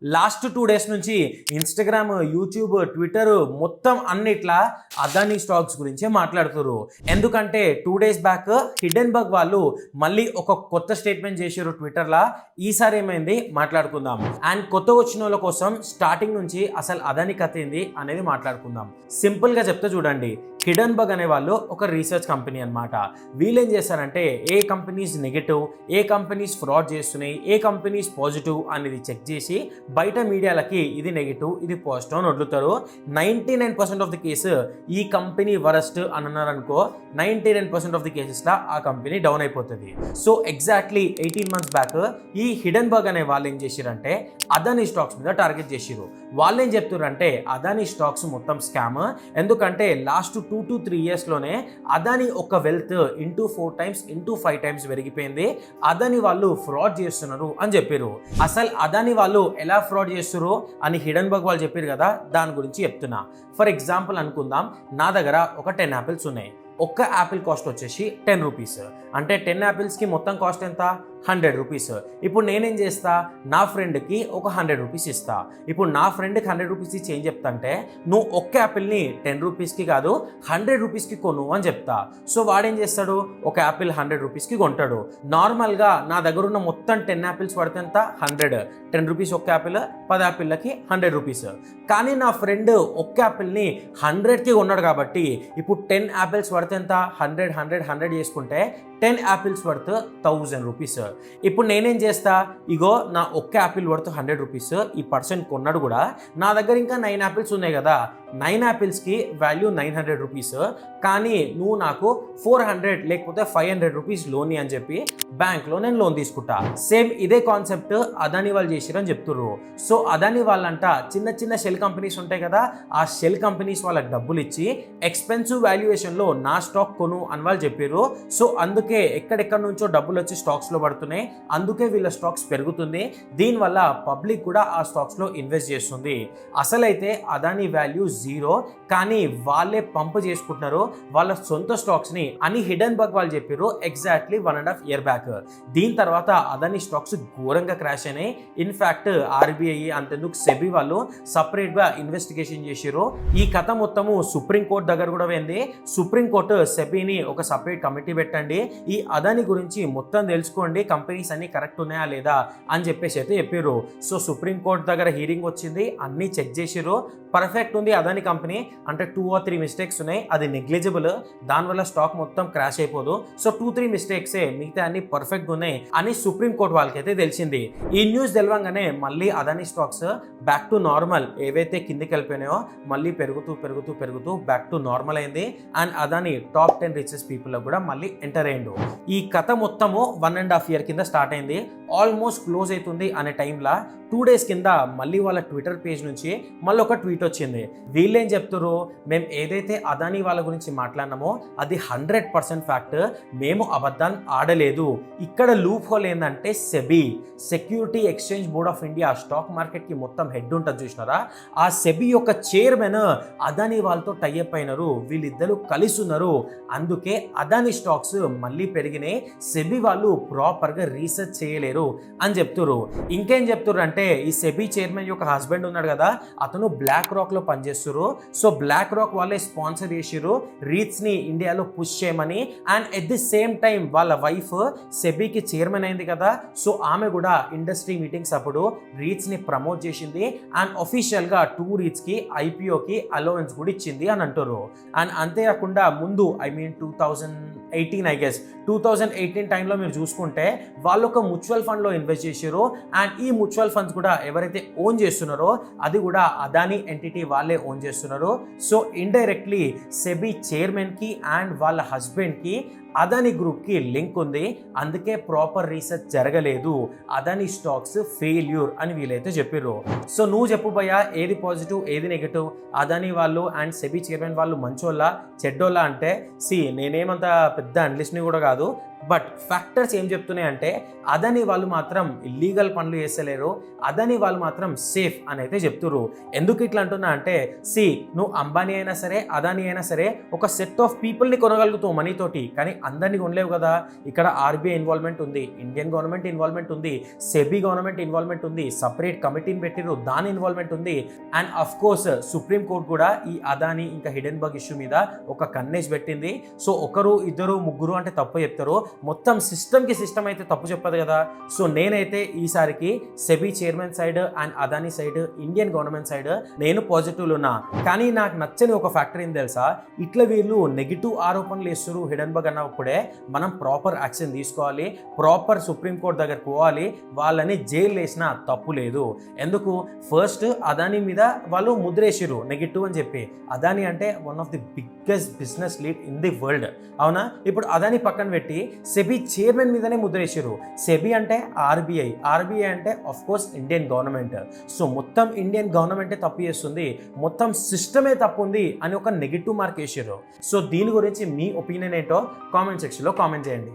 Last 2 days నుంచి Instagram, YouTube, Twitter మొత్తం అన్నిట్లా Adani stocks గురించే మాట్లాడుతున్నారు. ఎందుకంటే 2 డేస్ బ్యాక్ హిడెన్బర్గ్ వాళ్ళు మళ్ళీ ఒక కొత్త స్టేట్మెంట్ చేశారు ట్విట్టర్లో. ఈసారి ఏమైంది మాట్లాడుకుందాం. అండ్ కొత్త వచ్చిన వాళ్ళ కోసం స్టార్టింగ్ నుంచి అసలు అదానీ కథ ఏంది అనేది మాట్లాడుకుందాం. సింపుల్గా చెప్తే చూడండి, హిడెన్బర్గ్ అనే వాళ్ళు ఒక రీసెర్చ్ కంపెనీ అనమాట. వీళ్ళు ఏం చేస్తారంటే ఏ కంపెనీస్ నెగటివ్, ఏ కంపెనీస్ ఫ్రాడ్ చేస్తున్నాయి, ఏ కంపెనీస్ పాజిటివ్ అనేది చెక్ చేసి బయట మీడియాలకి ఇది నెగిటివ్, ఇది పాజిటివ్ అని వదులుతారు. 99% ఆఫ్ ది కేసు ఈ కంపెనీ వరస్ట్ అని అన్నారనుకో, 99% ఆఫ్ ది కేసెస్లో ఆ కంపెనీ డౌన్ అయిపోతుంది. సో ఎగ్జాక్ట్లీ 18 months బ్యాక్ ఈ హిడెన్బర్గ్ అనే వాళ్ళు ఏం చేశారంటే అదానీ స్టాక్స్ మీద టార్గెట్ చేసిరు. వాళ్ళు ఏం చెప్తారంటే అదానీ స్టాక్స్ మొత్తం స్కామ్. ఎందుకంటే లాస్ట్ 2 to 3 yearsలోనే అదానీ ఒక wealth into 4 times, into 5 times పెరిగిపోయింది. అదానీ వాళ్ళు ఫ్రాడ్ చేస్తున్నారు అని చెప్పారు. అసలు అదానీ వాళ్ళు ఎలా ఫ్రాడ్ చేస్తున్నారు అని హిడెన్బర్గ్ వాళ్ళు చెప్పారు కదా, దాని గురించి చెప్తున్నా. ఫర్ ఎగ్జాంపుల్ అనుకుందాం, నా దగ్గర ఒక 10 apples ఉన్నాయి. ఒక్క యాపిల్ కాస్ట్ వచ్చేసి 10 rupees. అంటే 10 apples మొత్తం కాస్ట్ ఎంత? 100 rupees. ఇప్పుడు నేనేం చేస్తా, నా ఫ్రెండ్కి ఒక 100 rupees ఇస్తా. ఇప్పుడు నా ఫ్రెండ్కి 100 rupees ఇచ్చి ఏం చెప్తా, నువ్వు ఒక్క యాపిల్ని 10 rupeesకి కాదు 100 rupeesకి కొను అని చెప్తా. సో వాడేం చేస్తాడు, ఒక యాపిల్ 100 rupeesకి కొంటాడు. నార్మల్గా నా దగ్గర ఉన్న మొత్తం 10 apples పడితే ఎంత? 100. 10 rupees ఒక్క యాపిల్, 10 యాపిల్లకి 100 rupees. కానీ నా ఫ్రెండ్ ఒక్క యాపిల్ని 100కి కొన్నాడు కాబట్టి ఇప్పుడు 10 apples పడితే ఎంత? 100, 100, 100 చేసుకుంటే 10 apples వర్త్ 1000 rupees. ఇప్పుడు నేనేం చేస్తా, ఇగో నా ఒక్క యాపిల్ వర్త్ 100 rupees, ఈ పర్సన్ కొన్నాడు కూడా, నా దగ్గర ఇంకా 9 apples ఉన్నాయి కదా, 9 apples వాల్యూ 900 rupees. కానీ నువ్వు నాకు 400 లేకపోతే 500 rupees లోన్ అని చెప్పి బ్యాంక్లో నేను లోన్ తీసుకుంటా. సేమ్ ఇదే కాన్సెప్ట్ అదానీ వాళ్ళు చేసిరని చెప్తుర్రు. సో అదానీ వాళ్ళంట చిన్న చిన్న షెల్ కంపెనీస్ ఉంటాయి కదా, ఆ షెల్ కంపెనీస్ వాళ్ళకి డబ్బులు ఇచ్చి ఎక్స్పెన్సివ్ వాల్యుయేషన్లో నా స్టాక్ కొను అని వాళ్ళు చెప్పారు. సో అందుకే ఎక్కడెక్కడ నుంచో డబ్బులు వచ్చి స్టాక్స్లో పడుతున్నాయి, అందుకే వీళ్ళ స్టాక్స్ పెరుగుతుంది. దీనివల్ల పబ్లిక్ కూడా ఆ స్టాక్స్లో ఇన్వెస్ట్ చేస్తుంది. అసలైతే అదానీ వాల్యూ 0, కానీ వాళ్ళే పంప్ చేసుకుంటున్నారు వాళ్ళ సొంత స్టాక్స్ని అని హిడెన్బర్గ్ వాళ్ళు చెప్పారు ఎగ్జాక్ట్లీ 1.5 years బ్యాక్. దీని తర్వాత అదానీ స్టాక్స్ ఘోరంగా క్రాష్ అయినాయి. ఇన్ఫ్యాక్ట్ ఆర్బీఐ అంతెందుకు సెబీ వాళ్ళు సపరేట్గా ఇన్వెస్టిగేషన్ చేశారు. ఈ కథ మొత్తము సుప్రీంకోర్టు దగ్గర కూడా పోయింది. సుప్రీంకోర్టు సెబీని ఒక సపరేట్ కమిటీ పెట్టండి, ఈ అదానీ గురించి మొత్తం తెలుసుకోండి, కంపెనీస్ అన్ని కరెక్ట్ ఉన్నాయా లేదా అని చెప్పేసి అయితే చెప్పారు. సో సుప్రీంకోర్టు దగ్గర హీరింగ్ వచ్చింది, అన్ని చెక్ చేసారు, పర్ఫెక్ట్ ఉంది అదానీ కంపెనీ. అంటే 2 or 3 mistakes ఉన్నాయి, అది నెగ్లిజిబుల్, దానివల్ల స్టాక్ మొత్తం క్రాష్ అయిపోదు. సో 2-3 mistakesే, మిగతా అన్ని పర్ఫెక్ట్గా ఉన్నాయి అని సుప్రీంకోర్టు వాళ్ళకైతే తెలిసింది. ఈ న్యూస్ తెలవంగానే మళ్ళీ Adani stocks back to normal, ఏవైతే కిందికి వెళ్ళిపోయినాయో మళ్ళీ పెరుగుతూ పెరుగుతూ పెరుగుతూ బ్యాక్ టు నార్మల్ అయింది. And Adani top 10 richest people లో కూడా మళ్ళీ ఎంటర్ అయ్యిండు. ఈ కథ మొత్తము 1.5 years కింద స్టార్ట్ అయింది, ఆల్మోస్ట్ క్లోజ్ అవుతుంది అనే టైంలో 2 days కింద మళ్ళీ వాళ్ళ ట్విట్టర్ పేజ్ నుంచి మళ్ళీ ఒక ట్వీట్ వచ్చింది. వీళ్ళేం చెప్తారు, మేము ఏదైతే అదానీ వాళ్ళ గురించి మాట్లాడినామో అది 100% ఫ్యాక్ట్, మేము అబద్ధం ఆడలేదు. ఇక్కడ లూప్ హోల్ ఏంటంటే SEBI, security exchange board of India, stock మార్కెట్కి మొత్తం హెడ్ ఉంటుంది చూసినారా, ఆ సెబీ యొక్క చైర్మన్ అదానీ వాళ్ళతో టైఅప్ అయినారు, వీళ్ళిద్దరూ కలిసి ఉన్నారు, అందుకే అదానీ స్టాక్స్ మళ్ళీ పెరిగినాయి. సెబీ వాళ్ళు ప్రాపర్గా రీసెర్చ్ చేయలేరు అని చెప్తున్నారు. ఇంకేం చెప్తున్నారు అంటే ఈ సెబీ చైర్మన్ యొక్క హస్బెండ్ ఉన్నాడు కదా, అతను బ్లాక్ రాక్ లో పనిచేస్తారు. సో బ్లాక్ రాక్ వాళ్ళే స్పాన్సర్ చేసిరు రీట్స్ ని ఇండియాలో పుష్ చేయమని. And at the same time వాళ్ళ వైఫ్ సెబీకి చైర్మన్ అయింది కదా, సో ఆమె కూడా ఇండస్ట్రీ మీటింగ్స్ అప్పుడు రీట్స్ ని ప్రమోట్ చేసింది. అండ్ అఫీషియల్ గా 2 REITs కి ఐపీఓకి అలవెన్స్ కూడా ఇచ్చింది అని అంటారు. అండ్ అంతేకాకుండా ముందు 2018 ఐ గెస్ 2018 టైంలో మీరు చూసుకుంటే వాళ్ళు ఒక మ్యూచువల్ ఫండ్ లో ఇన్వెస్ట్ చేశారు. అండ్ ఈ మ్యూచువల్ ఫండ్స్ కూడా ఎవరైతే ఓన్ చేస్తున్నారో అది కూడా అదానీ ఎంటిటీ వాళ్ళే ఓన్ చేస్తున్నారు. సో ఇండైరెక్ట్లీ సెబీ చైర్మన్ కి అండ్ వాళ్ళ హస్బెండ్ కి అదానీ గ్రూప్కి లింక్ ఉంది, అందుకే ప్రాపర్ రీసెర్చ్ జరగలేదు, అదానీ స్టాక్స్ ఫెయిల్యూర్ అని వీళ్ళైతే చెప్పారు. సో నువ్వు చెప్పు భయ్యా, ఏది పాజిటివ్ ఏది నెగిటివ్, అదానీ వాళ్ళు అండ్ సెబీ చైర్మన్ వాళ్ళు మంచోళ్ళ చెడ్డోళ్ళ అంటే, నేనేమంత పెద్ద అనలిస్ట్ని కూడా కాదు, బట్ ఫ్యాక్టర్స్ ఏం చెప్తున్నాయి అంటే అదని వాళ్ళు మాత్రం ఇల్లీగల్ పనులు చేస్తలేరు, అదని వాళ్ళు మాత్రం సేఫ్ అని అయితే చెప్తున్నారు. ఎందుకు ఇట్లా అంటున్నా అంటే నువ్వు అంబానీ అయినా సరే అదానీ అయినా సరే ఒక సెట్ ఆఫ్ పీపుల్ని కొనగలుగుతావు మనీతోటి, కానీ అందరినీ కొనలేవు కదా. ఇక్కడ ఆర్బీఐ ఇన్వాల్వ్మెంట్ ఉంది, ఇండియన్ గవర్నమెంట్ ఇన్వాల్వ్మెంట్ ఉంది, సెబీ గవర్నమెంట్ ఇన్వాల్వ్మెంట్ ఉంది, సపరేట్ కమిటీని పెట్టిరు దాని ఇన్వాల్వ్మెంట్ ఉంది, and of course supreme court కూడా ఈ అదానీ ఇంకా హిడెన్బర్గ్ ఇష్యూ మీద ఒక కన్నేసి పెట్టింది. సో ఒకరు ఇద్దరు ముగ్గురు అంటే తప్పు చెప్తారు, మొత్తం సిస్టమ్కి సిస్టమ్ అయితే తప్పు చెప్పదు కదా. సో నేనైతే ఈసారికి SEBI chairman side and Adani side, Indian government side నేను పాజిటివ్లు ఉన్నా. కానీ నాకు నచ్చని ఒక ఫ్యాక్టర్ ఏం తెలుసా, ఇట్లా వీళ్ళు నెగిటివ్ ఆరోపణలు వేస్తారు హిడెన్బర్గ్ అన్నప్పుడే మనం ప్రాపర్ యాక్షన్ తీసుకోవాలి, ప్రాపర్ సుప్రీంకోర్టు దగ్గర పోవాలి, వాళ్ళని జైలు వేసినా తప్పు లేదు. ఎందుకు ఫస్ట్ అదానీ మీద వాళ్ళు ముద్రేసిరు నెగిటివ్ అని చెప్పి. అదానీ అంటే one of the biggest business lead in the world, అవునా. ఇప్పుడు అదానీ పక్కన పెట్టి సెబీ చైర్మన్ మీదనే ముద్రేసిరు. సెబీ అంటే ఆర్బీఐ అంటే of course Indian government. So మొత్తం ఇండియన్ గవర్నమెంటే తప్పు చేస్తుంది, మొత్తం సిస్టమే తప్పు ఉంది అని ఒక నెగిటివ్ మార్క్ వేసారు. సో దీని గురించి మీ ఒపీనియన్ ఏంటో కామెంట్ సెక్షన్లో కామెంట్ చేయండి.